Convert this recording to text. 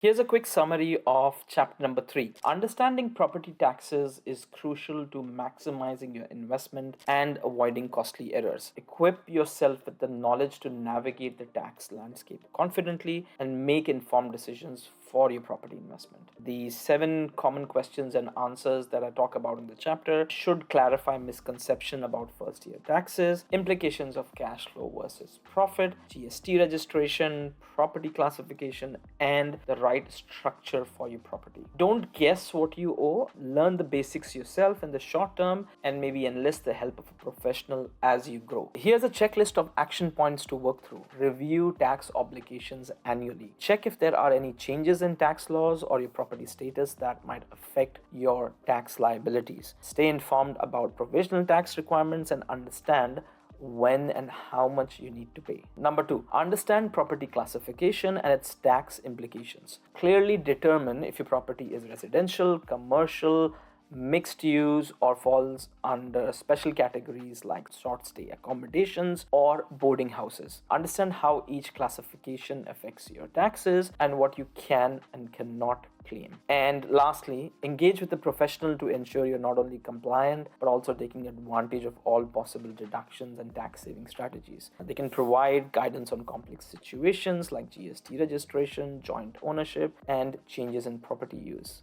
Here's a quick summary of chapter number 3. Understanding property taxes is crucial to maximizing your investment and avoiding costly errors. Equip yourself with the knowledge to navigate the tax landscape confidently and make informed decisions for your property investment. The 7 common questions and answers that I talk about in the chapter should clarify misconception about first year taxes, implications of cash flow versus profit, GST registration, property classification, and the right structure for your property. Don't guess what you owe, learn the basics yourself in the short term, and maybe enlist the help of a professional as you grow. Here's a checklist of action points to work through. Review tax obligations annually. Check if there are any changes in tax laws or your property status that might affect your tax liabilities. Stay informed about provisional tax requirements and understand when and how much you need to pay. Number 2, understand property classification and its tax implications. Clearly determine if your property is residential, commercial, mixed use, or falls under special categories like short stay accommodations or boarding houses. Understand how each classification affects your taxes and what you can and cannot claim. And lastly, engage with a professional to ensure you're not only compliant but also taking advantage of all possible deductions and tax saving strategies. They can provide guidance on complex situations like GST registration, joint ownership, and changes in property use.